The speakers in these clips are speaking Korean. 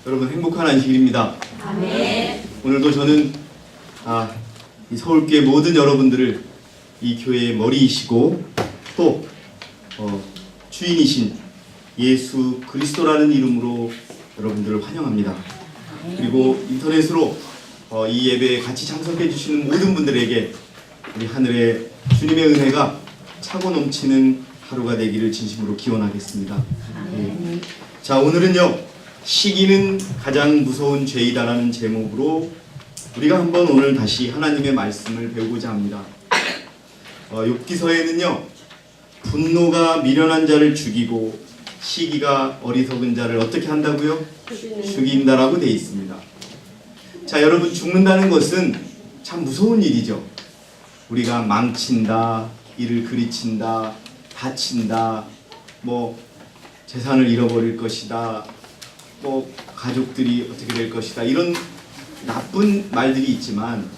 여러분 행복한 안식일입니다. 아멘. 오늘도 저는 이 서울교회 모든 여러분들을 이 교회의 머리이시고 또 주인이신 예수 그리스도라는 이름으로 여러분들을 환영합니다. 그리고 인터넷으로 이 예배에 같이 참석해 주시는 모든 분들에게 우리 하늘의 주님의 은혜가 차고 넘치는 하루가 되기를 진심으로 기원하겠습니다. 네. 자, 오늘은요, 시기는 가장 무서운 죄이다라는 제목으로 우리가 한번 오늘 다시 하나님의 말씀을 배우고자 합니다. 욥기서에는요, 분노가 미련한 자를 죽이고 시기가 어리석은 자를 어떻게 한다고요? 죽인다라고 되어 있습니다. 자, 여러분, 죽는다는 것은 참 무서운 일이죠. 우리가 망친다, 일을 그리친다, 다친다, 재산을 잃어버릴 것이다, 가족들이 어떻게 될 것이다, 이런 나쁜 말들이 있지만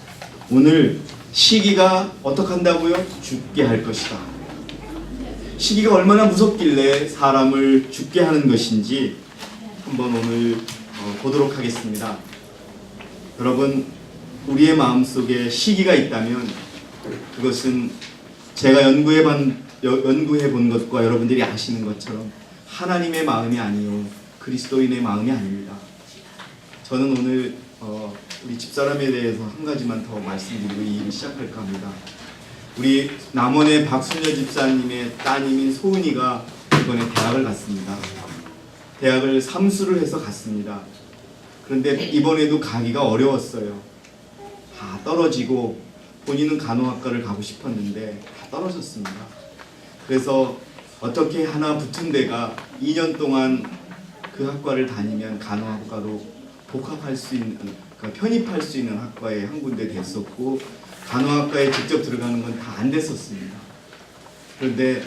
오늘 시기가 어떻게 한다고요? 죽게 할 것이다. 시기가 얼마나 무섭길래 사람을 죽게 하는 것인지 한번 오늘 보도록 하겠습니다. 여러분, 우리의 마음속에 시기가 있다면 그것은 제가 연구해 본 것과 여러분들이 아시는 것처럼 하나님의 마음이 아니요 그리스도인의 마음이 아닙니다. 저는 오늘 우리 집사람에 대해서 한 가지만 더 말씀드리고 이 일을 시작할까 합니다. 우리 남원의 박순여 집사님의 따님인 소은이가 이번에 대학을 갔습니다. 대학을 삼수를 해서 갔습니다. 그런데 이번에도 가기가 어려웠어요. 다 떨어지고 본인은 간호학과를 가고 싶었는데 다 떨어졌습니다. 그래서 어떻게 하나 붙은 데가 2년 동안 그 학과를 다니면 간호학과로 복학할 수 있는, 그러니까 편입할 수 있는 학과에 한 군데 됐었고 간호학과에 직접 들어가는 건 다 안 됐었습니다. 그런데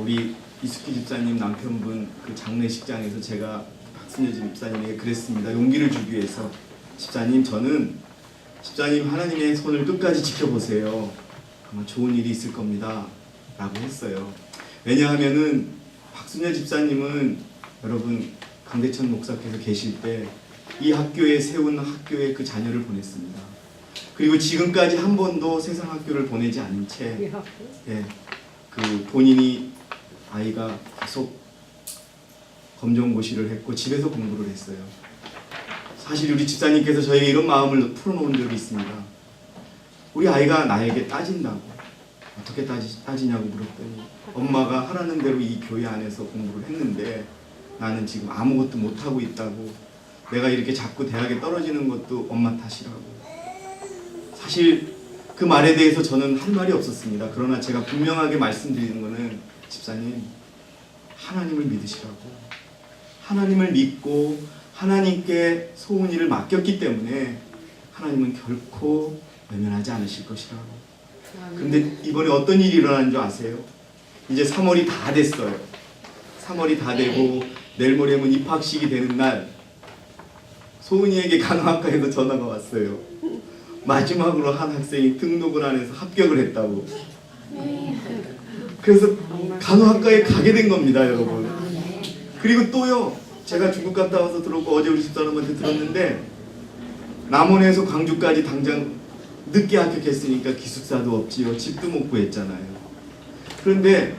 우리 이숙희 집사님 남편분 그 장례식장에서 제가 박순여 집사님에게 그랬습니다. 용기를 주기 위해서, 집사님, 집사님 하나님의 손을 끝까지 지켜보세요. 아마 좋은 일이 있을 겁니다 라고 했어요. 왜냐하면은 박순여 집사님은 여러분 강대천 목사께서 계실 때 이 학교에 세운 학교에 그 자녀를 보냈습니다. 그리고 지금까지 한 번도 세상 학교를 보내지 않은 채 그 본인이 아이가 계속 검정고시를 했고 집에서 공부를 했어요. 사실 우리 집사님께서 저에게 이런 마음을 풀어놓은 적이 있습니다. 우리 아이가 나에게 따진다고. 어떻게 따지냐고 물었더니 엄마가 하라는 대로 이 교회 안에서 공부를 했는데 나는 지금 아무것도 못하고 있다고. 내가 이렇게 자꾸 대학에 떨어지는 것도 엄마 탓이라고. 사실 그 말에 대해서 저는 할 말이 없었습니다. 그러나 제가 분명하게 말씀드리는 것은, 집사님, 하나님을 믿으시라고. 하나님을 믿고 하나님께 소은이를 맡겼기 때문에 하나님은 결코 외면하지 않으실 것이라고. 근데 이번에 어떤 일이 일어나는 줄 아세요? 이제 3월이 다 됐어요. 3월이 다 되고 내일 모레면 입학식이 되는 날 소은이에게 간호학과에서 전화가 왔어요. 마지막으로 한 학생이 등록을 안 해서 합격을 했다고. 그래서 간호학과에 가게 된 겁니다, 여러분. 그리고 또요, 제가 중국 갔다 와서 들었고 어제 우리 집사람한테 들었는데 남원에서 광주까지 당장 늦게 합격했으니까 기숙사도 없지요, 집도 못 구했잖아요. 그런데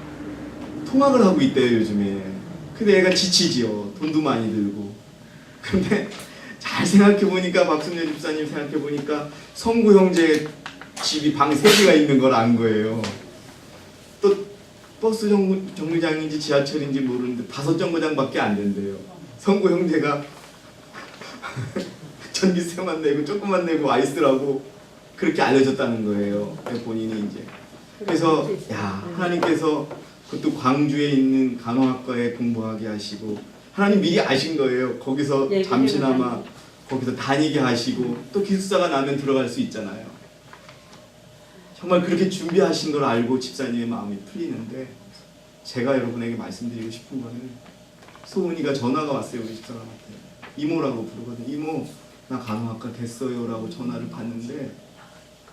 통학을 하고 있대요, 요즘에. 근데 애가 지치지요, 돈도 많이 들고. 근데 잘 생각해보니까, 박순여 집사님 생각해보니까 성구 형제 집이 방 3개가 있는 걸 안 거예요. 또 버스 정류장인지 지하철인지 모르는데 5정거장밖에 안 된대요. 성구 형제가 전기세만 내고 조금만 내고 와 있으라고 그렇게 알려줬다는 거예요. 본인이 이제. 그래서 하나님께서 그것도 광주에 있는 간호학과에 공부하게 하시고, 하나님 미리 아신 거예요. 거기서 잠시나마 거기서 다니게 하시고 또 기숙사가 나면 들어갈 수 있잖아요. 정말 그렇게 준비하신 걸 알고 집사님의 마음이 풀리는데, 제가 여러분에게 말씀드리고 싶은 거는, 소은이가 전화가 왔어요. 우리 집사람한테. 이모라고 부르거든요. 이모, 나 간호학과 됐어요 라고 전화를 받는데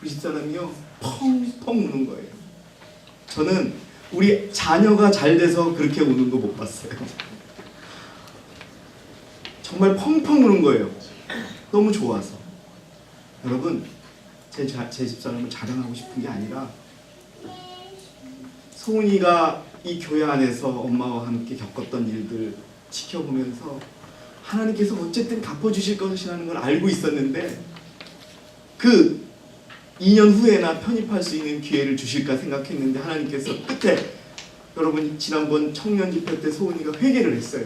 우리 집사람이요 펑펑 우는 거예요. 저는 우리 자녀가 잘 돼서 그렇게 우는 거 못 봤어요. 정말 펑펑 우는 거예요. 너무 좋아서. 여러분, 제 집사람을 자랑하고 싶은 게 아니라 소은이가 이 교회 안에서 엄마와 함께 겪었던 일들 지켜보면서 하나님께서 어쨌든 갚아주실 것이라는 걸 알고 있었는데 그 2년 후에나 편입할 수 있는 기회를 주실까 생각했는데 하나님께서 끝에 여러분 지난번 청년 집회 때 소은이가 회개를 했어요.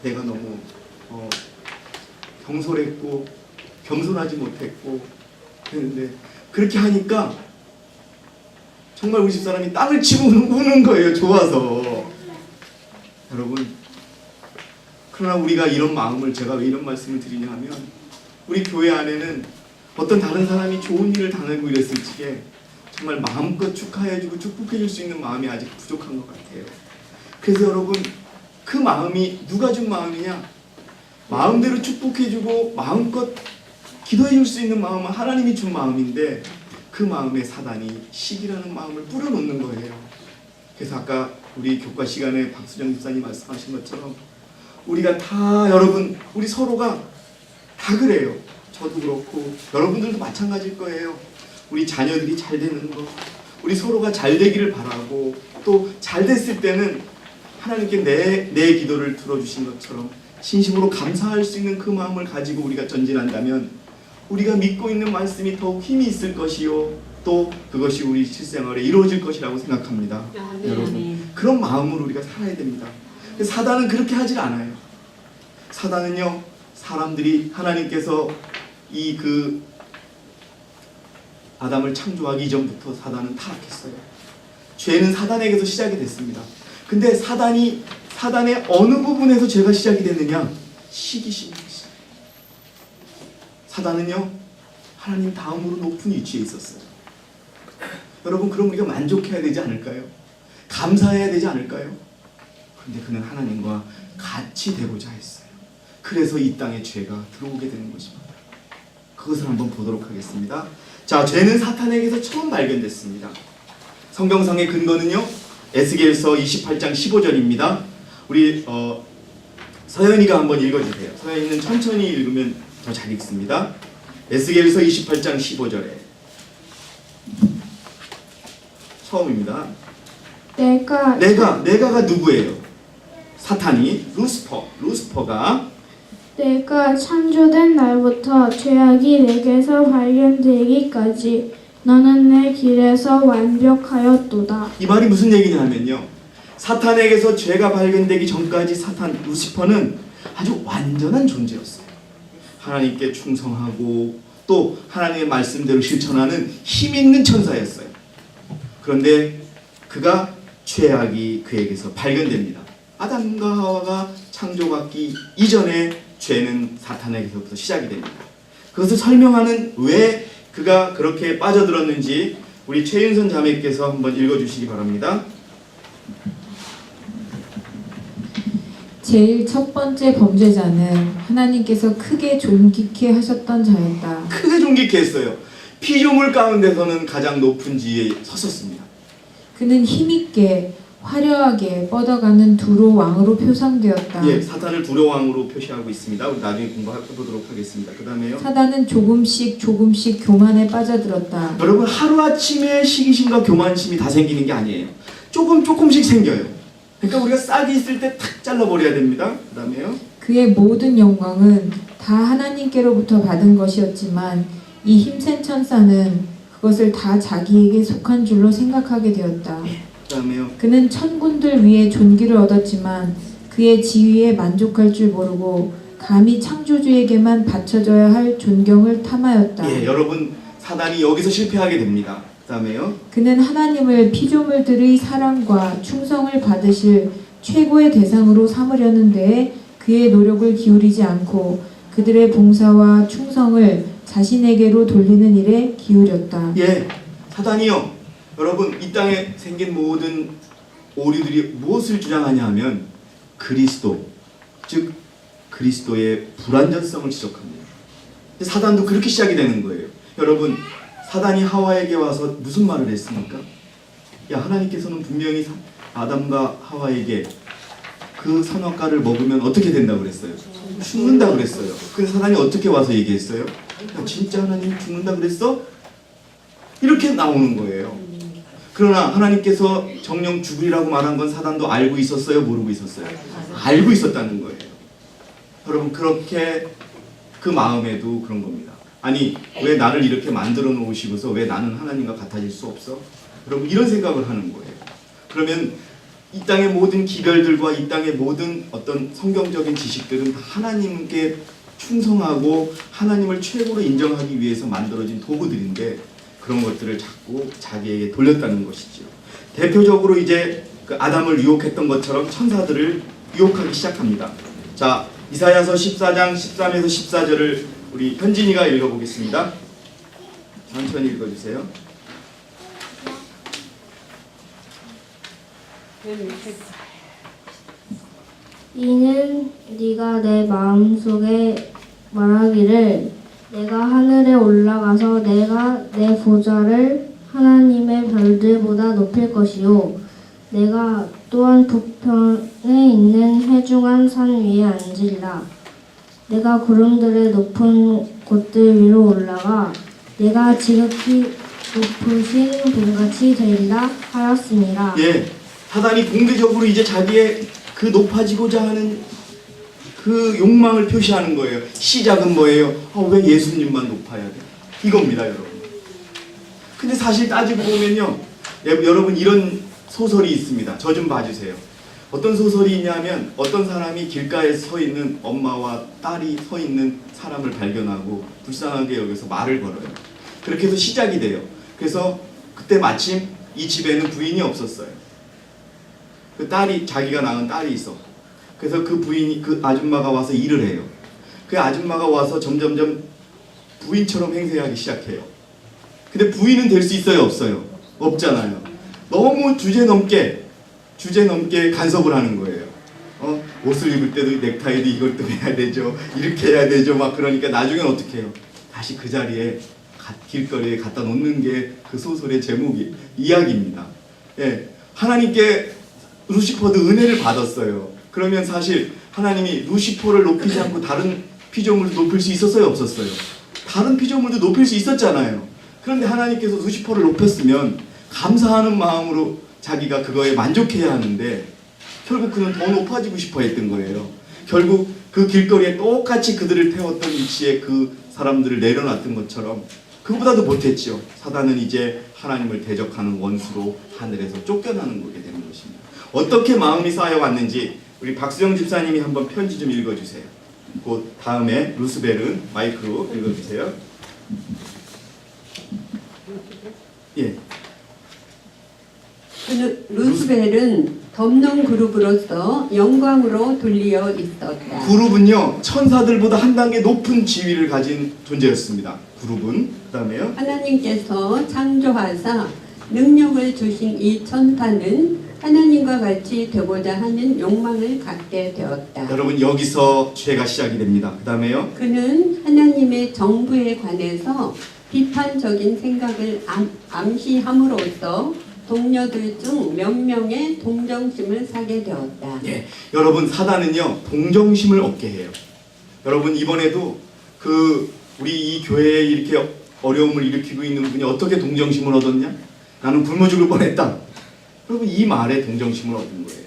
내가 너무 경솔했고 겸손하지 못했고 그랬는데 그렇게 하니까 정말 우리 집사람이 땅을 치고 우는 거예요. 좋아서. 여러분, 그러나 우리가 이런 마음을, 제가 왜 이런 말씀을 드리냐 하면 우리 교회 안에는 어떤 다른 사람이 좋은 일을 당하고 이랬을 적에 정말 마음껏 축하해주고 축복해줄 수 있는 마음이 아직 부족한 것 같아요. 그래서 여러분, 그 마음이 누가 준 마음이냐? 마음대로 축복해주고 마음껏 기도해줄 수 있는 마음은 하나님이 준 마음인데 그 마음에 사단이 시기라는 마음을 뿌려놓는 거예요. 그래서 아까 우리 교과 시간에 박수정 집사님 말씀하신 것처럼 우리가 다 여러분 우리 서로가 다 그래요. 저도 그렇고 여러분들도 마찬가지일 거예요. 우리 자녀들이 잘 되는 거, 우리 서로가 잘 되기를 바라고 또 잘 됐을 때는 하나님께 내 기도를 들어주신 것처럼 진심으로 감사할 수 있는 그 마음을 가지고 우리가 전진한다면 우리가 믿고 있는 말씀이 더욱 힘이 있을 것이요 또 그것이 우리 실생활에 이루어질 것이라고 생각합니다. 네, 여러분 네. 그런 마음으로 우리가 살아야 됩니다. 사단은 그렇게 하질 않아요. 사단은요 사람들이 하나님께서 이 아담을 창조하기 이전부터 사단은 타락했어요. 죄는 사단에게서 시작이 됐습니다. 근데 사단의 어느 부분에서 죄가 시작이 됐느냐? 시기심이었어요. 사단은요 하나님 다음으로 높은 위치에 있었어요. 여러분 그럼 우리가 만족해야 되지 않을까요? 감사해야 되지 않을까요? 그런데 그는 하나님과 같이 되고자 했어요. 그래서 이 땅에 죄가 들어오게 되는 것입니다. 그것을 한번 보도록 하겠습니다. 자, 죄는 사탄에게서 처음 발견됐습니다. 성경상의 근거는요 에스겔서 28장 15절입니다. 우리 서연이가 한번 읽어주세요. 서연이는 천천히 읽으면 더 잘 읽습니다. 에스겔서 28장 15절에 처음입니다. 내가가 누구예요? 사탄이 루스퍼가 내가 창조된 날부터 죄악이 내게서 발견되기까지 너는 내 길에서 완벽하였도다. 이 말이 무슨 얘기냐면요 사탄에게서 죄가 발견되기 전까지 루시퍼는 아주 완전한 존재였어요. 하나님께 충성하고 또 하나님의 말씀대로 실천하는 힘 있는 천사였어요. 그런데 그가 죄악이 그에게서 발견됩니다. 아담과 하와가 창조받기 이전에 죄는 사탄에게서부터 시작이 됩니다. 그것을 설명하는 왜 그가 그렇게 빠져들었는지 우리 최윤선 자매께서 한번 읽어주시기 바랍니다. 제일 첫 번째 범죄자는 하나님께서 크게 존귀케 하셨던 자였다. 크게 존귀케 했어요. 피조물 가운데서는 가장 높은 지위에 섰었습니다. 그는 힘있게 화려하게 뻗어가는 두로 왕으로 표상되었다. 예, 사탄을 두로 왕으로 표시하고 있습니다. 우리 나중에 공부해보도록 하겠습니다. 그 다음에요. 사단은 조금씩 교만에 빠져들었다. 여러분 하루아침에 시기심과 교만심이 다 생기는 게 아니에요. 조금씩 생겨요. 그러니까 우리가 싹이 있을 때 탁 잘라버려야 됩니다. 그 다음에요. 그의 모든 영광은 다 하나님께로부터 받은 것이었지만 이 힘센 천사는 그것을 다 자기에게 속한 줄로 생각하게 되었다. 그 다음에요. 그는 천군들 위에 존귀를 얻었지만 그의 지위에 만족할 줄 모르고 감히 창조주에게만 바쳐져야 할 존경을 탐하였다. 예, 여러분 사단이 여기서 실패하게 됩니다. 그 다음에요. 그는 하나님을 피조물들의 사랑과 충성을 받으실 최고의 대상으로 삼으려는 데에 그의 노력을 기울이지 않고 그들의 봉사와 충성을 자신에게로 돌리는 일에 기울였다. 예, 사단이요. 여러분 이 땅에 생긴 모든 오류들이 무엇을 주장하냐 하면 그리스도, 즉 그리스도의 불완전성을 지적합니다. 사단도 그렇게 시작이 되는 거예요. 여러분 사단이 하와에게 와서 무슨 말을 했습니까? 야, 하나님께서는 분명히 아담과 하와에게 그 선악과를 먹으면 어떻게 된다고 그랬어요? 죽는다 그랬어요. 근데 사단이 어떻게 와서 얘기했어요? 야, 진짜 하나님 죽는다 그랬어? 이렇게 나오는 거예요. 그러나 하나님께서 정령 죽으리라고 말한 건 사단도 알고 있었어요? 모르고 있었어요? 알고 있었다는 거예요. 여러분, 그렇게 그 마음에도 그런 겁니다. 아니, 왜 나를 이렇게 만들어 놓으시고서 왜 나는 하나님과 같아질 수 없어? 여러분, 이런 생각을 하는 거예요. 그러면 이 땅의 모든 기별들과 이 땅의 모든 어떤 성경적인 지식들은 다 하나님께 충성하고 하나님을 최고로 인정하기 위해서 만들어진 도구들인데, 그런 것들을 자꾸 자기에게 돌렸다는 것이죠. 대표적으로 이제 그 아담을 유혹했던 것처럼 천사들을 유혹하기 시작합니다. 자, 이사야서 14장 13에서 14절을 우리 현진이가 읽어보겠습니다. 천천히 읽어주세요. 이는 네가 내 마음속에 말하기를 내가 하늘에 올라가서 내가 내 보좌를 하나님의 별들보다 높일 것이요 내가 또한 북편에 있는 해중한 산 위에 앉으리라. 내가 구름들의 높은 곳들 위로 올라가 내가 지극히 높으신 분같이 되리라 하였습니다. 예, 사단이 공개적으로 이제 자기의 그 높아지고자 하는 그 욕망을 표시하는 거예요. 시작은 뭐예요? 왜 예수님만 높아야 돼? 이겁니다, 여러분. 근데 사실 따지고 보면요, 여러분, 이런 소설이 있습니다. 저 좀 봐주세요. 어떤 소설이 있냐면, 어떤 사람이 길가에 서 있는 엄마와 딸이 서 있는 사람을 발견하고 불쌍하게 여기서 말을 걸어요. 그렇게 해서 시작이 돼요. 그래서 그때 마침 이 집에는 부인이 없었어요. 그 딸이, 자기가 낳은 딸이 있어. 그래서 그 부인이, 그 아줌마가 와서 일을 해요. 그 아줌마가 와서 점점점 부인처럼 행세하기 시작해요. 근데 부인은 될 수 있어요, 없어요? 없잖아요. 너무 주제넘게 간섭을 하는 거예요. 옷을 입을 때도 넥타이도 이것도 해야 되죠. 이렇게 해야 되죠. 막 그러니까 나중엔 어떻게 해요? 다시 그 자리에 길거리에 갖다 놓는 게 그 소설의 제목이 이야기입니다. 예, 하나님께 루시퍼도 은혜를 받았어요. 그러면 사실 하나님이 루시퍼를 높이지 않고 다른 피조물도 높일 수 있었어요, 없었어요? 다른 피조물도 높일 수 있었잖아요. 그런데 하나님께서 루시퍼를 높였으면 감사하는 마음으로 자기가 그거에 만족해야 하는데, 결국 그는 더 높아지고 싶어 했던 거예요. 결국 그 길거리에 똑같이 그들을 태웠던 위치에 그 사람들을 내려놨던 것처럼 그보다도 못했죠. 사단은 이제 하나님을 대적하는 원수로 하늘에서 쫓겨나는 거게 되는 것입니다. 어떻게 마음이 쌓여왔는지 우리 박수영 집사님이 한번 편지 좀 읽어주세요. 그 다음에 루스벨은 마이크로 읽어주세요. 예. 루스벨은 덮는 그룹으로서 영광으로 돌리어 있었다. 그룹은요, 천사들보다 한 단계 높은 지위를 가진 존재였습니다. 그룹은. 그 다음에요. 하나님께서 창조하사 능력을 주신 이 천사는 하나님과 같이 되고자 하는 욕망을 갖게 되었다. 여러분, 여기서 죄가 시작이 됩니다. 그 다음에요. 그는 하나님의 정부에 관해서 비판적인 생각을 암시함으로써 동료들 중 몇 명의 동정심을 사게 되었다. 예, 여러분, 사단은요 동정심을 얻게 해요. 여러분, 이번에도 우리 이 교회에 이렇게 어려움을 일으키고 있는 분이 어떻게 동정심을 얻었냐? 나는 굶어 죽을 뻔했다. 여러분, 이 말에 동정심을 얻은 거예요.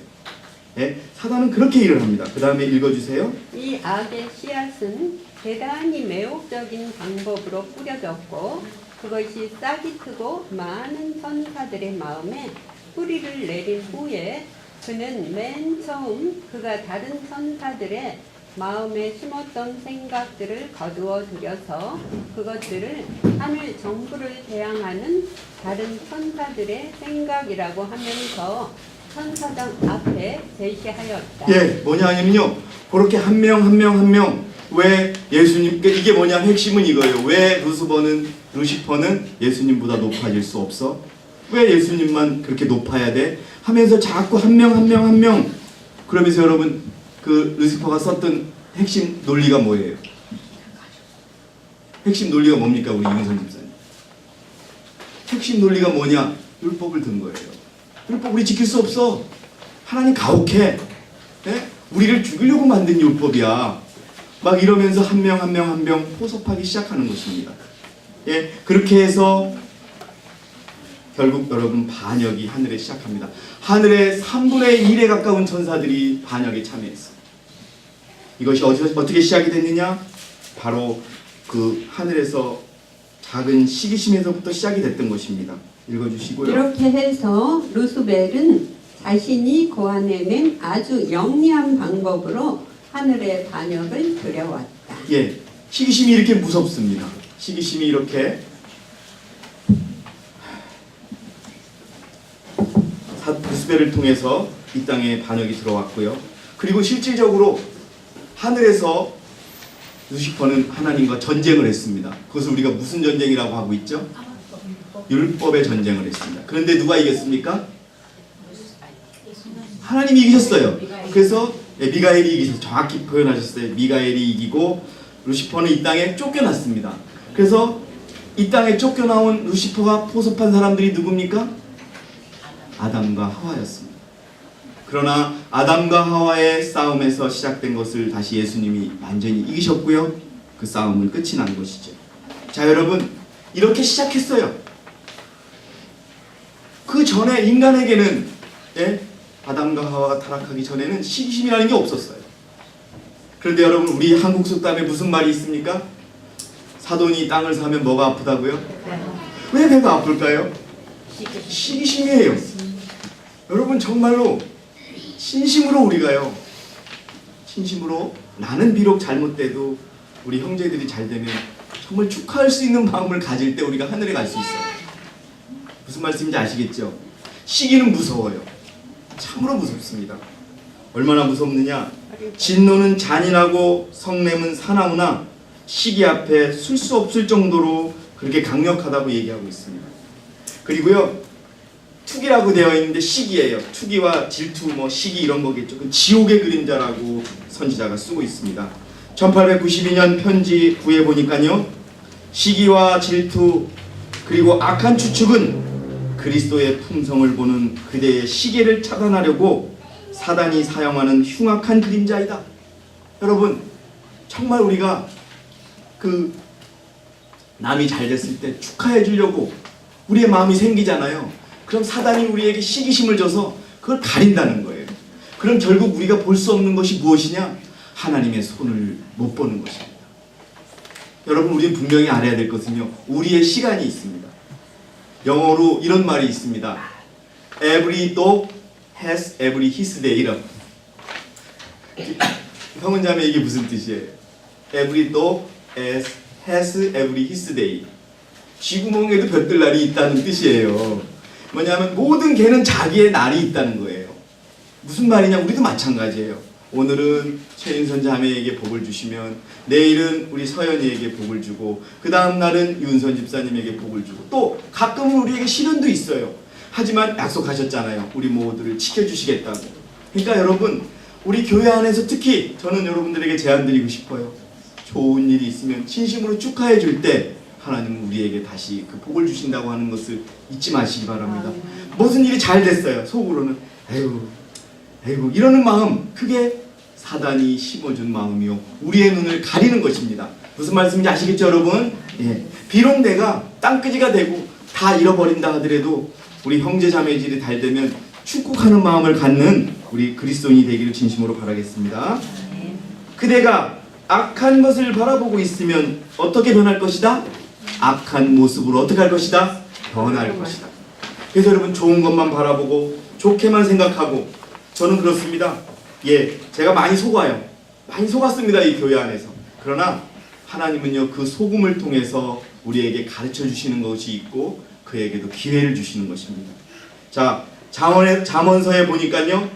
예, 사단은 그렇게 일을 합니다. 그 다음에 읽어주세요. 이 악의 씨앗은 대단히 매혹적인 방법으로 뿌려졌고 그것이 싹이 트고 많은 천사들의 마음에 뿌리를 내린 후에 그는 맨 처음 그가 다른 천사들의 마음에 심었던 생각들을 거두어 들여서 그것들을 하늘 정부를 대항하는 다른 천사들의 생각이라고 하면서 천사장 앞에 제시하였다. 예, 뭐냐 하면요, 그렇게 한 명 한 명 한 명, 왜 예수님, 이게 뭐냐, 핵심은 이거예요. 왜 루시퍼는 예수님보다 높아질 수 없어? 왜 예수님만 그렇게 높아야 돼? 하면서 자꾸 한 명 한 명 한 명. 그러면서 여러분, 그 루시퍼가 썼던 핵심 논리가 뭐예요? 핵심 논리가 뭡니까, 우리 윤선 집사님? 핵심 논리가 뭐냐? 율법을 든 거예요. 율법 우리 지킬 수 없어. 하나님 가혹해. 예? 우리를 죽이려고 만든 율법이야. 막 이러면서 한 명 한 명 한 명 포섭하기 시작하는 것입니다. 예, 그렇게 해서 결국 여러분 반역이 하늘에 시작합니다. 하늘의 3분의 1에 가까운 천사들이 반역에 참여했어요. 이것이 어떻게 시작이 됐느냐? 바로 그 하늘에서 작은 시기심에서부터 시작이 됐던 것입니다. 읽어주시고요. 이렇게 해서 루스벨은 자신이 고안해낸 아주 영리한 방법으로 하늘의 반역을 들여왔다. 예, 시기심이 이렇게 무섭습니다. 시기심이 이렇게 루스벨을 통해서 이 땅에 반역이 들어왔고요. 그리고 실질적으로 하늘에서 루시퍼는 하나님과 전쟁을 했습니다. 그것을 우리가 무슨 전쟁이라고 하고 있죠? 율법의 전쟁을 했습니다. 그런데 누가 이겼습니까? 하나님이 이기셨어요. 그래서 미가엘이 이기셨어요. 정확히 표현하셨어요. 미가엘이 이기고 루시퍼는 이 땅에 쫓겨났습니다. 그래서 이 땅에 쫓겨나온 루시퍼가 포섭한 사람들이 누굽니까? 아담과 하와였습니다. 그러나 아담과 하와의 싸움에서 시작된 것을 다시 예수님이 완전히 이기셨고요. 그 싸움은 끝이 난 것이죠. 자, 여러분, 이렇게 시작했어요. 그 전에 인간에게는 아담과 하와가 타락하기 전에는 시기심이라는 게 없었어요. 그런데 여러분, 우리 한국 속담에 무슨 말이 있습니까? 사돈이 땅을 사면 뭐가 아프다고요? 왜 배가 아플까요? 시기심이에요. 여러분, 정말로 진심으로 우리가요, 진심으로 나는 비록 잘못돼도 우리 형제들이 잘 되면 정말 축하할 수 있는 마음을 가질 때 우리가 하늘에 갈 수 있어요. 무슨 말씀인지 아시겠죠? 시기는 무서워요. 참으로 무섭습니다. 얼마나 무섭느냐? 진노는 잔인하고 성냄은 사나우나 시기 앞에 술 수 없을 정도로 그렇게 강력하다고 얘기하고 있습니다. 그리고요, 투기라고 되어 있는데 시기예요. 투기와 질투, 시기 이런 거겠죠. 그 지옥의 그림자라고 선지자가 쓰고 있습니다. 1892년 편지 9에 보니까요, 시기와 질투 그리고 악한 추측은 그리스도의 품성을 보는 그대의 시계를 차단하려고 사단이 사용하는 흉악한 그림자이다. 여러분, 정말 우리가 그 남이 잘 됐을 때 축하해 주려고 우리의 마음이 생기잖아요. 그럼 사단이 우리에게 시기심을 줘서 그걸 가린다는 거예요. 그럼 결국 우리가 볼 수 없는 것이 무엇이냐? 하나님의 손을 못 보는 것입니다. 여러분, 우리는 분명히 알아야 될 것은요, 우리의 시간이 있습니다. 영어로 이런 말이 있습니다. Every dog has every his day라고. 형은자매, 이게 무슨 뜻이에요? Every dog has every his day. 쥐구멍에도 볕들날이 있다는 뜻이에요. 뭐냐면 모든 개는 자기의 날이 있다는 거예요. 무슨 말이냐? 우리도 마찬가지예요. 오늘은 최인선 자매에게 복을 주시면 내일은 우리 서연이에게 복을 주고 그 다음 날은 윤선 집사님에게 복을 주고 또 가끔은 우리에게 시련도 있어요. 하지만 약속하셨잖아요. 우리 모두를 지켜주시겠다고. 그러니까 여러분, 우리 교회 안에서 특히 저는 여러분들에게 제안 드리고 싶어요. 좋은 일이 있으면 진심으로 축하해 줄 때 하나님은 우리에게 다시 그 복을 주신다고 하는 것을 잊지 마시기 바랍니다. 무슨 일이 잘 됐어요. 속으로는 에이구 이러는 마음, 그게 사단이 심어준 마음이요, 우리의 눈을 가리는 것입니다. 무슨 말씀인지 아시겠죠, 여러분? 예. 비록 내가 땅끄지가 되고 다 잃어버린다 하더라도 우리 형제 자매질이 잘 되면 축복하는 마음을 갖는 우리 그리스도인이 되기를 진심으로 바라겠습니다. 그대가 악한 것을 바라보고 있으면 어떻게 변할 것이다? 악한 모습으로 어떻게 할 것이다? 변할 것이다. 그래서 여러분, 좋은 것만 바라보고 좋게만 생각하고, 저는 그렇습니다. 예, 제가 많이 속아요. 많이 속았습니다, 이 교회 안에서. 그러나 하나님은요, 그 속음을 통해서 우리에게 가르쳐 주시는 것이 있고 그에게도 기회를 주시는 것입니다. 자, 잠언서에 보니까요,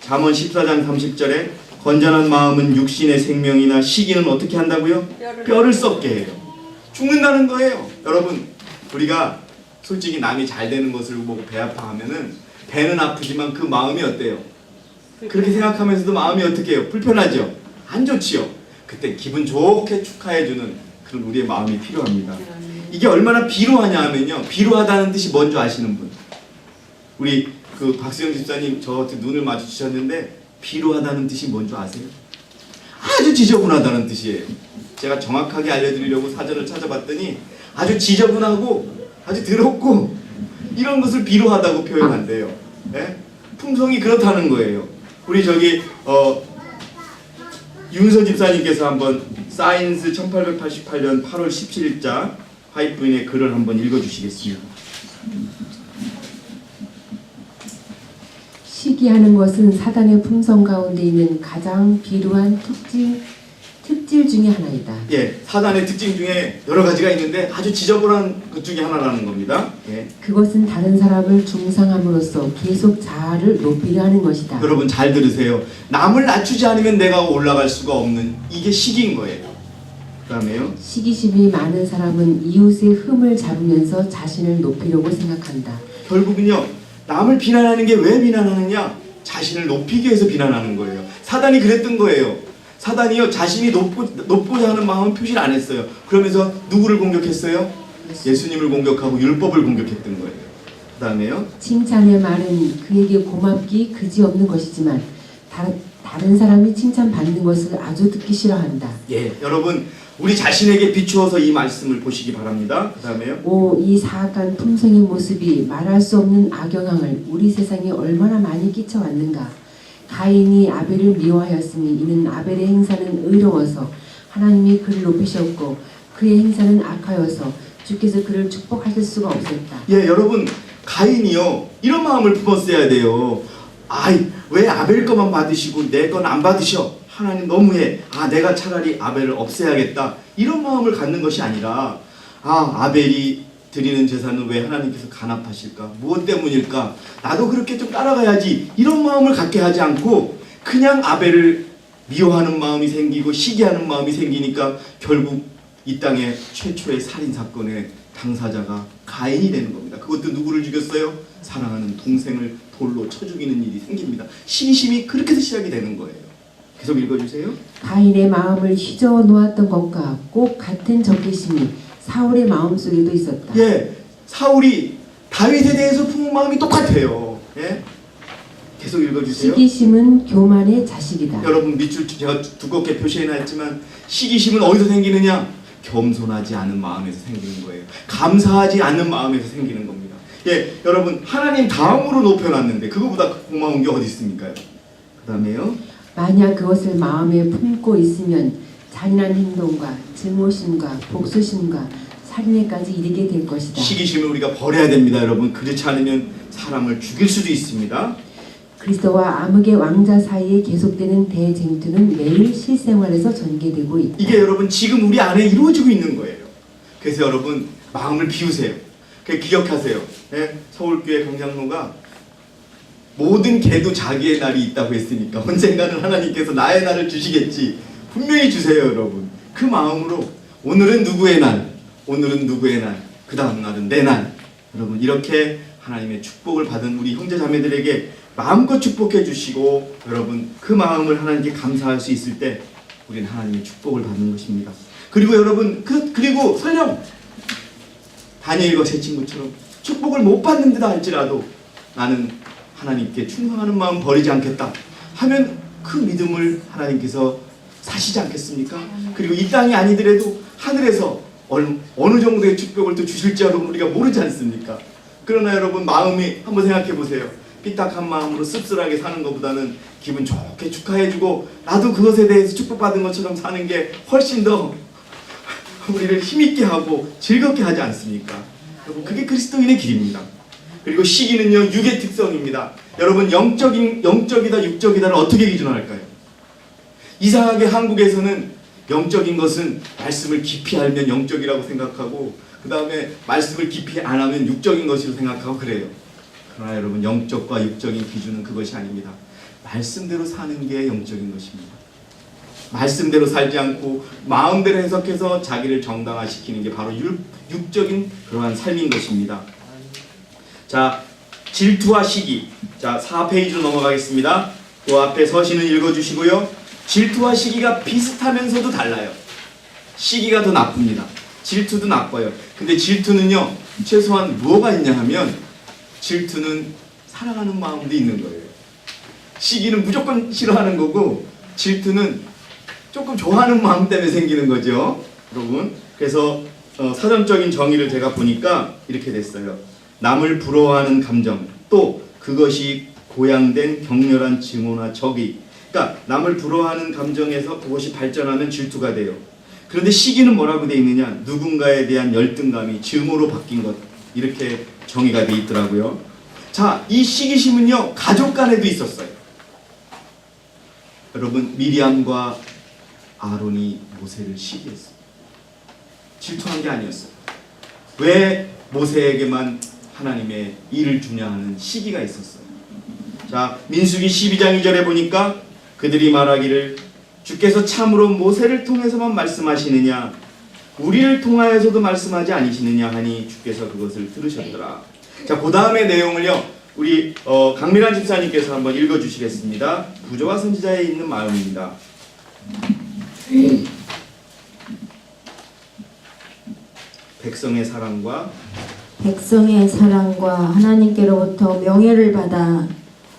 잠언 14장 30절에 건전한 마음은 육신의 생명이나 시기는 어떻게 한다고요? 뼈를 썩게 해요. 죽는다는 거예요. 여러분, 우리가 솔직히 남이 잘 되는 것을 보고 배 아파하면은 배는 아프지만 그 마음이 어때요? 그렇게 생각하면서도 마음이 어떻게 해요? 불편하죠? 안 좋지요? 그때 기분 좋게 축하해주는 그런 우리의 마음이 필요합니다. 이게 얼마나 비루하냐 하면요, 비루하다는 뜻이 뭔지 아시는 분? 우리 그 박수영 집사님 저한테 눈을 마주치셨는데 비루하다는 뜻이 뭔지 아세요? 아주 지저분하다는 뜻이에요. 제가 정확하게 알려드리려고 사전을 찾아봤더니 아주 지저분하고 아주 더럽고 이런 것을 비루하다고 표현한대요. 예? 품성이 그렇다는 거예요. 우리 저기 윤서 집사님께서 한번 사이언스 1888년 8월 17일자 화이트인의 글을 한번 읽어주시겠습니다. 시기하는 것은 사단의 품성 가운데 있는 가장 비루한 특질 중에 하나이다. 예, 사단의 특징 중에 여러 가지가 있는데 아주 지저분한 것 중에 하나라는 겁니다. 예. 그것은 다른 사람을 중상함으로써 계속 자아를 높이려 하는 것이다. 여러분 잘 들으세요. 남을 낮추지 않으면 내가 올라갈 수가 없는 이게 시기인 거예요. 그 다음에요. 시기심이 많은 사람은 이웃의 흠을 잡으면서 자신을 높이려고 생각한다. 결국은요. 남을 비난하는 게 왜 비난하느냐? 자신을 높이기 위해서 비난하는 거예요. 사단이 그랬던 거예요. 사단이요. 자신이 높고자 하는 마음은 표시를 안 했어요. 그러면서 누구를 공격했어요? 예수님을 공격하고 율법을 공격했던 거예요. 그 다음에요. 칭찬의 말은 그에게 고맙기 그지없는 것이지만 다른 사람이 칭찬받는 것을 아주 듣기 싫어한다. 예, 여러분 우리 자신에게 비추어서 이 말씀을 보시기 바랍니다. 그 다음에요. 이 사악한 품성의 모습이 말할 수 없는 악영향을 우리 세상에 얼마나 많이 끼쳐왔는가. 가인이 아벨을 미워하였으니 이는 아벨의 행사는 의로워서 하나님이 그를 높이셨고 그의 행사는 악하여서 주께서 그를 축복하실 수가 없었다. 예, 여러분 가인이요 이런 마음을 품었어야 돼요. 아이 왜 아벨 거만 받으시고 내 건 안 받으셔? 하나님 너무해. 내가 차라리 아벨을 없애야겠다. 이런 마음을 갖는 것이 아니라 아벨이 드리는 제사는 왜 하나님께서 간합하실까? 무엇 때문일까? 나도 그렇게 좀 따라가야지. 이런 마음을 갖게 하지 않고 그냥 아벨을 미워하는 마음이 생기고 시기하는 마음이 생기니까 결국 이 땅의 최초의 살인사건의 당사자가 가인이 되는 겁니다. 그것도 누구를 죽였어요? 사랑하는 동생을 돌로 쳐 죽이는 일이 생깁니다. 시기심이 그렇게 해서 시작이 되는 거예요. 계속 읽어주세요. 가인의 마음을 휘저어 놓았던 것과 꼭 같은 적개심이 사울의 마음속에도 있었다. 예, 사울이 다윗에 대해서 품은 마음이 똑같아요. 예, 계속 읽어주세요. 시기심은 교만의 자식이다. 여러분 밑줄 제가 두껍게 표시해놨지만 시기심은 어디서 생기느냐? 겸손하지 않은 마음에서 생기는 거예요. 감사하지 않는 마음에서 생기는 겁니다. 예, 여러분 하나님 다음으로 높여놨는데 그거보다 고마운 게 어디 있습니까? 그 다음에요. 만약 그것을 마음에 품고 있으면 잔인한 행동과 증오심과 복수심과 살인에까지 이르게 될 것이다. 시기심을 우리가 버려야 됩니다, 여러분. 그렇지 않으면 사람을 죽일 수도 있습니다. 그리스도와 암흑의 왕자 사이에 계속되는 대쟁투는 매일 실생활에서 전개되고 있다. 이게 여러분 지금 우리 안에 이루어지고 있는 거예요. 그래서 여러분 마음을 비우세요. 기억하세요. 예? 서울교회 강장로가 모든 개도 자기의 날이 있다고 했으니까 언젠가는 하나님께서 나의 날을 주시겠지. 분명히 주세요, 여러분. 그 마음으로 오늘은 누구의 날, 오늘은 누구의 날, 그 다음 날은 내 날. 여러분 이렇게 하나님의 축복을 받은 우리 형제 자매들에게 마음껏 축복해 주시고 여러분 그 마음을 하나님께 감사할 수 있을 때 우리는 하나님의 축복을 받는 것입니다. 그리고 여러분 그리고 설령 다니엘과 세 친구처럼 축복을 못 받는 듯 할지라도 나는 하나님께 충성하는 마음 버리지 않겠다 하면 그 믿음을 하나님께서 사시지 않겠습니까? 그리고 이 땅이 아니더라도 하늘에서 어느 정도의 축복을 또 주실지 여러분 우리가 모르지 않습니까? 그러나 여러분 마음이 한번 생각해 보세요. 삐딱한 마음으로 씁쓸하게 사는 것보다는 기분 좋게 축하해주고 나도 그것에 대해서 축복받은 것처럼 사는 게 훨씬 더 우리를 힘있게 하고 즐겁게 하지 않습니까? 여러분 그게 그리스도인의 길입니다. 그리고 시기는요 육의 특성입니다. 여러분 영적이다 육적이다를 어떻게 기준할까요? 이상하게 한국에서는 영적인 것은 말씀을 깊이 알면 영적이라고 생각하고 그 다음에 말씀을 깊이 안 하면 육적인 것으로 생각하고 그래요. 그러나 여러분 영적과 육적인 기준은 그것이 아닙니다. 말씀대로 사는 게 영적인 것입니다. 말씀대로 살지 않고 마음대로 해석해서 자기를 정당화시키는 게 바로 육적인 그러한 삶인 것입니다. 자, 질투와 시기. 자, 4페이지로 넘어가겠습니다. 그 앞에 서신을 읽어주시고요. 질투와 시기가 비슷하면서도 달라요. 시기가 더 나쁩니다. 질투도 나빠요. 근데 질투는요, 최소한 뭐가 있냐 하면 질투는 사랑하는 마음도 있는 거예요. 시기는 무조건 싫어하는 거고 질투는 조금 좋아하는 마음 때문에 생기는 거죠, 여러분. 그래서 사전적인 정의를 제가 보니까 이렇게 됐어요. 남을 부러워하는 감정, 또 그것이 고양된 격렬한 증오나 적이, 그러니까 남을 부러워하는 감정에서 그것이 발전하면 질투가 돼요. 그런데 시기는 뭐라고 돼 있느냐? 누군가에 대한 열등감이 증오로 바뀐 것, 이렇게 정의가 돼 있더라고요. 자, 이 시기심은요 가족 간에도 있었어요. 여러분, 미리암과 아론이 모세를 시기했어요. 질투한 게 아니었어요. 왜 모세에게만 하나님의 일을 주냐 하는 시기가 있었어요. 자, 민수기 12장 2절에 보니까 그들이 말하기를 주께서 참으로 모세를 통해서만 말씀하시느냐 우리를 통하여서도 말씀하지 아니시느냐 하니 주께서 그것을 들으셨더라. 자, 그 다음의 내용을요 우리 강미란 집사님께서 한번 읽어주시겠습니다. 부조와 선지자에 있는 마음입니다. 백성의 사랑과 하나님께로부터 명예를 받아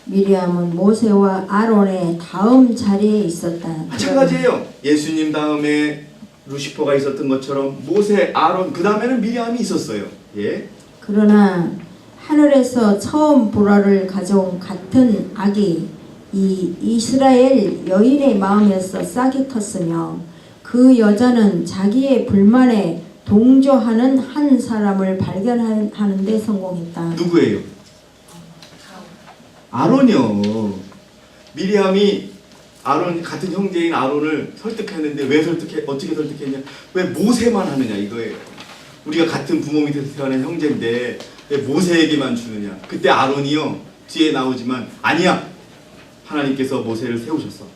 미리암은 모세와 아론의 다음 자리에 있었다. 마찬가지예요. 예수님 다음에 루시퍼가 있었던 것처럼 모세, 아론, 그 다음에는 미리암이 있었어요. 예. 그러나 하늘에서 처음 보라를 가져온 같은 악이 이 이스라엘 여인의 마음에서 싹이 텄으며 그 여자는 자기의 불만에 동조하는 한 사람을 발견하는 데 성공했다. 누구예요? 아론이요. 미리암이 아론 같은 형제인 아론을 설득했는데 어떻게 설득했냐? 왜 모세만 하느냐 이거예요. 우리가 같은 부모 밑에서 태어난 형제인데 왜 모세에게만 주느냐? 그때 아론이요 뒤에 나오지만 아니야. 하나님께서 모세를 세우셨어.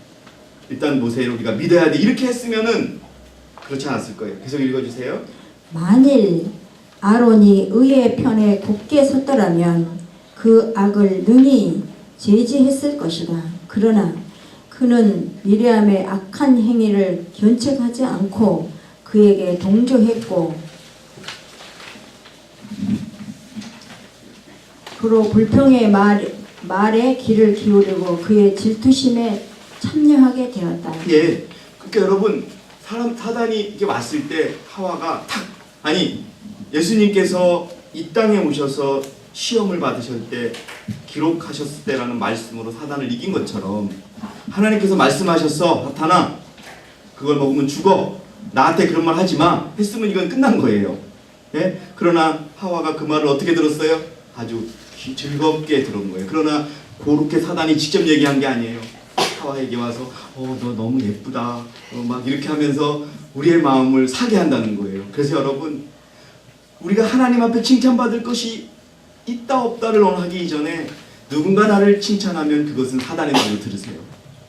일단 모세를 우리가 믿어야 돼. 이렇게 했으면은 그렇지 않았을 거예요. 계속 읽어주세요. 만일 아론이 의의 편에 굳게 섰더라면 그 악을 능히 제지했을 것이다. 그러나 그는 미리암의 악한 행위를 견책하지 않고 그에게 동조했고 그로 불평의 말에 귀를 기울이고 그의 질투심에 참여하게 되었다. 예. 그러니까 여러분 사단이 이렇게 왔을 때 하와가 예수님께서 이 땅에 오셔서 시험을 받으실 때 기록하셨을 때라는 말씀으로 사단을 이긴 것처럼 하나님께서 말씀하셨어. 사탄아 그걸 먹으면 죽어. 나한테 그런 말 하지 마. 했으면 이건 끝난 거예요. 예? 그러나 하와가 그 말을 어떻게 들었어요? 아주 즐겁게 들은 거예요. 그러나 그렇게 사단이 직접 얘기한 게 아니에요. 하와에게 와서 너 너무 예쁘다. 막 이렇게 하면서 우리의 마음을 사게 한다는 거예요. 그래서 여러분 우리가 하나님 앞에 칭찬받을 것이 있다 없다를 하기 이전에 누군가 나를 칭찬하면 그것은 사단의 말을 들으세요.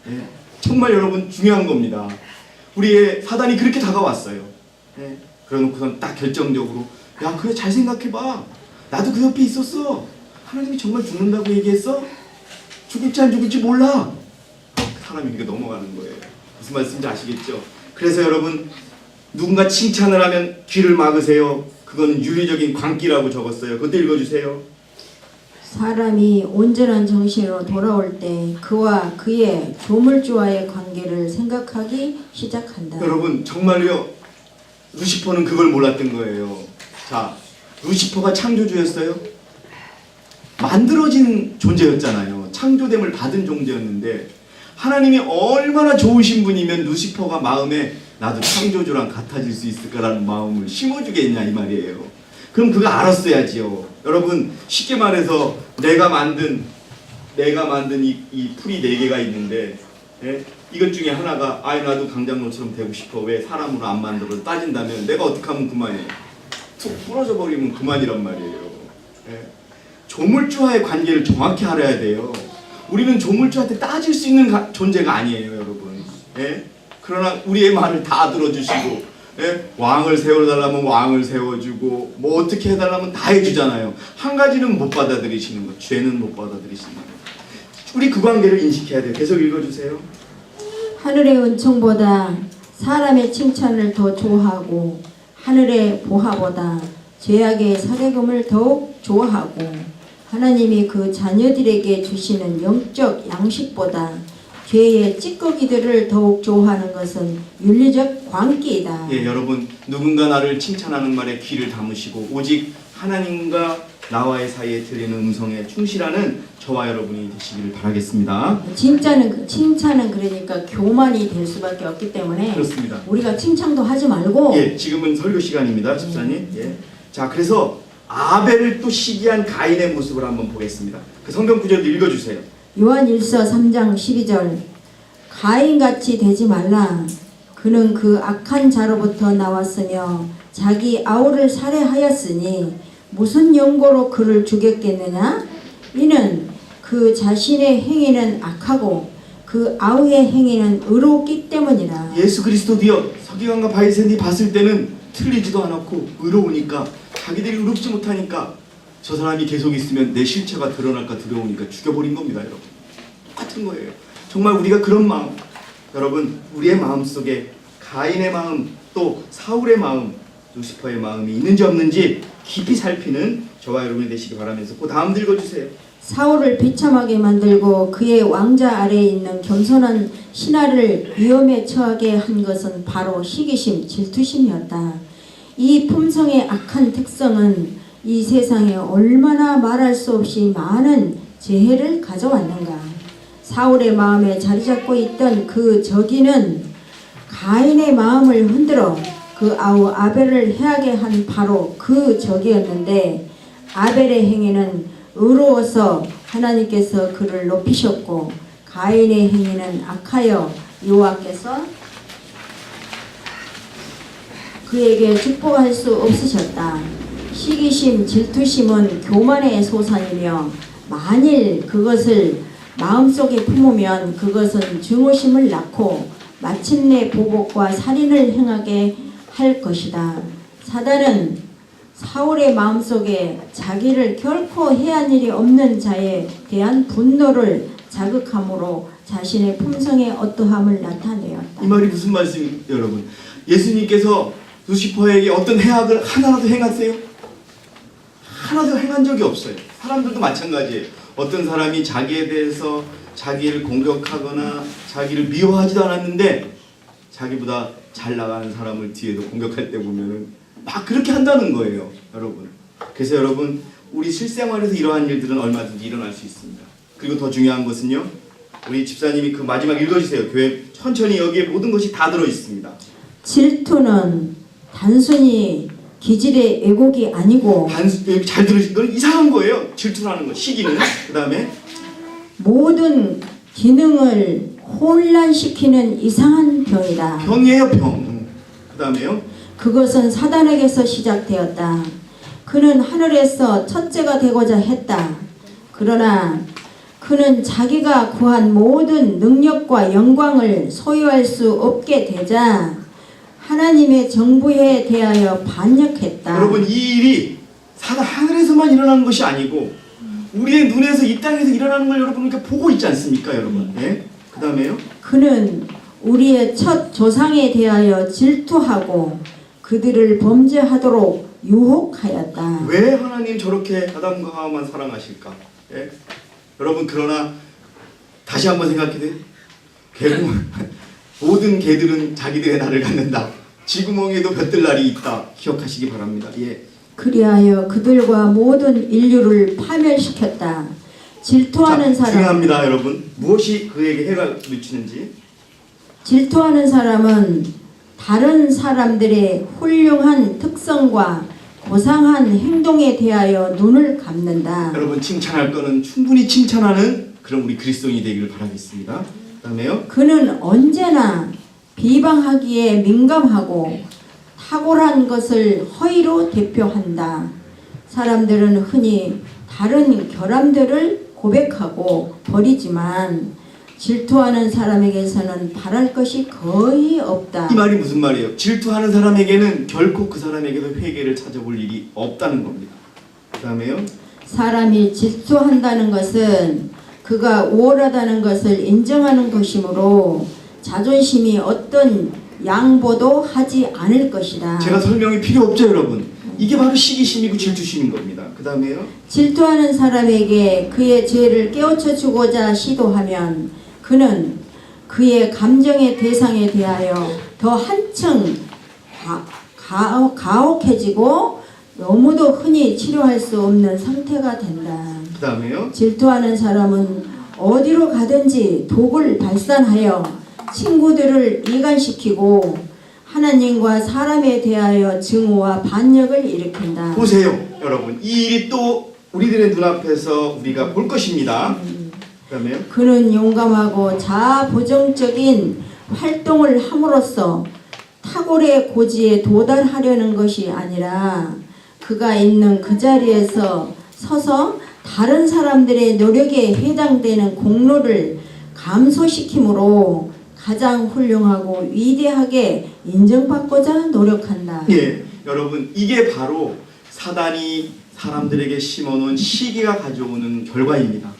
예? 정말 여러분 중요한 겁니다. 우리의 사단이 그렇게 다가왔어요. 예? 그러놓고선 딱 결정적으로 야 그래 잘 생각해봐. 나도 그 옆에 있었어. 하나님이 정말 죽는다고 얘기했어? 죽을지 안 죽을지 몰라. 사람이 이렇게 넘어가는 거예요. 무슨 말씀인지 아시겠죠? 그래서 여러분 누군가 칭찬을 하면 귀를 막으세요. 그거는 유리적인 광기라고 적었어요. 그것도 읽어주세요. 사람이 온전한 정신으로 돌아올 때 그와 그의 조물주와의 관계를 생각하기 시작한다. 여러분 정말요 루시퍼는 그걸 몰랐던 거예요. 자, 루시퍼가 창조주였어요? 만들어진 존재였잖아요. 창조됨을 받은 존재였는데 하나님이 얼마나 좋으신 분이면 루시퍼가 마음에 나도 창조주랑 같아질 수 있을까라는 마음을 심어주겠냐 이 말이에요. 그럼 그거 알았어야지요. 여러분 쉽게 말해서 내가 만든 이 풀이 4개가 있는데 예? 이것 중에 하나가 나도 강장로처럼 되고 싶어. 왜 사람으로 안 만들어 따진다면 내가 어떻게 하면 그만이에요. 툭 부러져 버리면 그만이란 말이에요. 예? 조물주와의 관계를 정확히 알아야 돼요. 우리는 조물주한테 따질 수 있는 존재가 아니에요, 여러분. 예? 그러나 우리의 말을 다 들어주시고 예? 왕을 세워달라면 왕을 세워주고 뭐 어떻게 해달라면 다 해주잖아요. 한 가지는 못 받아들이시는 것, 죄는 못 받아들이시는 것. 우리 그 관계를 인식해야 돼요. 계속 읽어주세요. 하늘의 은총보다 사람의 칭찬을 더 좋아하고 하늘의 보화보다 죄악의 사대금을 더욱 좋아하고 하나님이 그 자녀들에게 주시는 영적 양식보다 죄의 찌꺼기들을 더욱 좋아하는 것은 윤리적 광기이다. 예, 여러분 누군가 나를 칭찬하는 말에 귀를 담으시고 오직 하나님과 나와의 사이에 들리는 음성에 충실하는 저와 여러분이 되시기를 바라겠습니다. 진짜는 칭찬은 그러니까 교만이 될 수밖에 없기 때문에 그렇습니다. 우리가 칭찬도 하지 말고 예, 지금은 설교 시간입니다, 집사님. 예. 자, 그래서 아벨을 또 시기한 가인의 모습을 한번 보겠습니다. 그 성경 구절 읽어주세요. 요한일서 3장 12절 가인같이 되지 말라. 그는 그 악한 자로부터 나왔으며 자기 아우를 살해하였으니 무슨 연고로 그를 죽였겠느냐? 이는 그 자신의 행위는 악하고 그 아우의 행위는 의롭기 때문이라. 예수 그리스도도요, 서기관과 바리새인이 봤을 때는 틀리지도 않았고 의로우니까 자기들이 의롭지 못하니까 저 사람이 계속 있으면 내 실체가 드러날까 두려우니까 죽여버린 겁니다, 여러분. 똑같은 거예요. 정말 우리가 그런 마음, 여러분 우리의 마음 속에 가인의 마음 또 사울의 마음, 루시퍼의 마음이 있는지 없는지 깊이 살피는 저와 여러분이 되시기 바라면서 그 다음 읽어주세요. 사울을 비참하게 만들고 그의 왕자 아래에 있는 겸손한 신하를 위험에 처하게 한 것은 바로 시기심, 질투심이었다. 이 품성의 악한 특성은 이 세상에 얼마나 말할 수 없이 많은 재해를 가져왔는가. 사울의 마음에 자리 잡고 있던 그 적이는 가인의 마음을 흔들어 그 아우 아벨을 해하게 한 바로 그 적이었는데 아벨의 행위는 의로워서 하나님께서 그를 높이셨고 가인의 행위는 악하여 여호와께서 그에게 축복할 수 없으셨다. 시기심, 질투심은 교만의 소산이며 만일 그것을 마음속에 품으면 그것은 증오심을 낳고 마침내 보복과 살인을 행하게 할 것이다. 사단은 사울의 마음속에 자기를 결코 해한 일이 없는 자에 대한 분노를 자극함으로 자신의 품성의 어떠함을 나타내었다. 이 말이 무슨 말씀이에요, 여러분? 예수님께서 루시퍼에게 어떤 해악을 하나라도 행하세요? 하나도 행한 적이 없어요. 사람들도 마찬가지예요. 어떤 사람이 자기에 대해서 자기를 공격하거나 자기를 미워하지도 않았는데 자기보다 잘 나가는 사람을 뒤에도 공격할 때 보면은 막 그렇게 한다는 거예요, 여러분. 그래서 여러분, 우리 실생활에서 이러한 일들은 얼마든지 일어날 수 있습니다. 그리고 더 중요한 것은요, 우리 집사님이 그 마지막 읽어주세요. 교회 천천히 여기에 모든 것이 다 들어 있습니다. 질투는 단순히 기질의 애곡이 아니고 잘 들으신 건 이상한 거예요. 질투라는 거, 시기는. 그 다음에 모든 기능을 혼란시키는 이상한 병이다. 병이에요, 병. 그 다음에요. 그것은 사단에게서 시작되었다. 그는 하늘에서 첫째가 되고자 했다. 그러나 그는 자기가 구한 모든 능력과 영광을 소유할 수 없게 되자 하나님의 정부에 대하여 반역했다. 여러분, 이 일이 사단 하늘에서만 일어나는 것이 아니고 우리의 눈에서 이 땅에서 일어나는 걸 여러분 그러니까 보고 있지 않습니까, 여러분? 네? 그 다음에요. 그는 우리의 첫 조상에 대하여 질투하고 그들을 범죄하도록 유혹하였다. 왜 하나님 저렇게 아담과 하와만 사랑하실까? 예? 여러분, 그러나 다시 한번 생각해도 모든 개들은 자기들의 날을 갖는다. 쥐구멍에도 볕들 날이 있다. 기억하시기 바랍니다. 예. 그리하여 그들과 모든 인류를 파멸시켰다. 질투하는 사람, 중요합니다, 여러분. 무엇이 그에게 해가 미치는지. 질투하는 사람은 다른 사람들의 훌륭한 특성과 고상한 행동에 대하여 눈을 감는다. 여러분, 칭찬할 거는 충분히 칭찬하는 그런 우리 그리스도인이 되기를 바라겠습니다. 그 다음에요. 그는 언제나 비방하기에 민감하고 탁월한 것을 허위로 대표한다. 사람들은 흔히 다른 결함들을 고백하고 버리지만 질투하는 사람에게서는 바랄 것이 거의 없다. 이 말이 무슨 말이에요? 질투하는 사람에게는 결코 그 사람에게도 회개를 찾아볼 일이 없다는 겁니다. 그 다음에요. 사람이 질투한다는 것은 그가 우월하다는 것을 인정하는 것이므로 자존심이 어떤 양보도 하지 않을 것이다. 제가 설명이 필요 없죠, 여러분. 이게 바로 시기심이고 질투심인 겁니다. 그 다음에요. 질투하는 사람에게 그의 죄를 깨우쳐 주고자 시도하면 그는 그의 감정의 대상에 대하여 더 한층 가혹해지고 너무도 흔히 치료할 수 없는 상태가 된다. 그 다음에요. 질투하는 사람은 어디로 가든지 독을 발산하여 친구들을 이간시키고 하나님과 사람에 대하여 증오와 반역을 일으킨다. 보세요, 여러분. 이 일이 또 우리들의 눈앞에서 우리가 볼 것입니다. 그 다음에요. 그는 용감하고 자아보정적인 활동을 함으로써 탁월의 고지에 도달하려는 것이 아니라 그가 있는 그 자리에서 서서 다른 사람들의 노력에 해당되는 공로를 감소시키므로 가장 훌륭하고 위대하게 인정받고자 노력한다. 예, 여러분, 이게 바로 사단이 사람들에게 심어놓은 시기가 가져오는 결과입니다.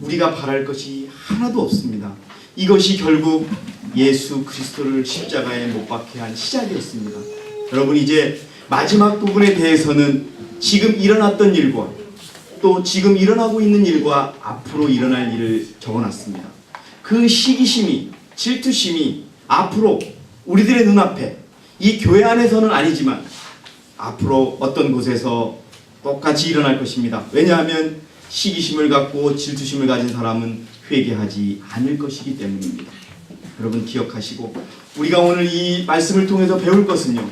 우리가 바랄 것이 하나도 없습니다. 이것이 결국 예수 그리스도를 십자가에 못 박게 한 시작이었습니다. 여러분, 이제 마지막 부분에 대해서는 지금 일어났던 일과 또 지금 일어나고 있는 일과 앞으로 일어날 일을 적어놨습니다. 그 시기심이, 질투심이 앞으로 우리들의 눈앞에, 이 교회 안에서는 아니지만 앞으로 어떤 곳에서 똑같이 일어날 것입니다. 왜냐하면 시기심을 갖고 질투심을 가진 사람은 회개하지 않을 것이기 때문입니다. 여러분, 기억하시고 우리가 오늘 이 말씀을 통해서 배울 것은요,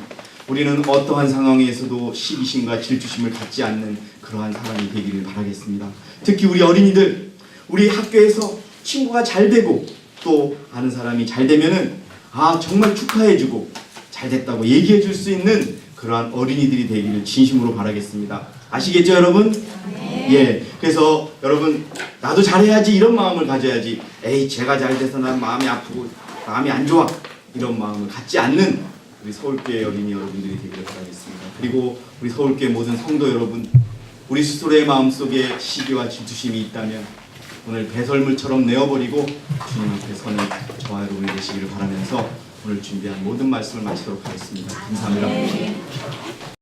우리는 어떠한 상황에서도 시기심과 질투심을 갖지 않는 그러한 사람이 되기를 바라겠습니다. 특히 우리 어린이들, 우리 학교에서 친구가 잘 되고 또 아는 사람이 잘 되면은 정말 축하해주고 잘 됐다고 얘기해 줄 수 있는 그러한 어린이들이 되기를 진심으로 바라겠습니다. 아시겠죠, 여러분? 예. 그래서 여러분, 나도 잘해야지 이런 마음을 가져야지, 에이 제가 잘 돼서 난 마음이 아프고 마음이 안 좋아, 이런 마음을 갖지 않는 우리 서울교회 어린이 여러분들이 되기를 바라겠습니다. 그리고 우리 서울교회 모든 성도 여러분, 우리 스스로의 마음속에 시기와 질투심이 있다면 오늘 배설물처럼 내어버리고 주님 앞에 서는 저와 여러분이 되시기를 바라면서 오늘 준비한 모든 말씀을 마치도록 하겠습니다. 감사합니다.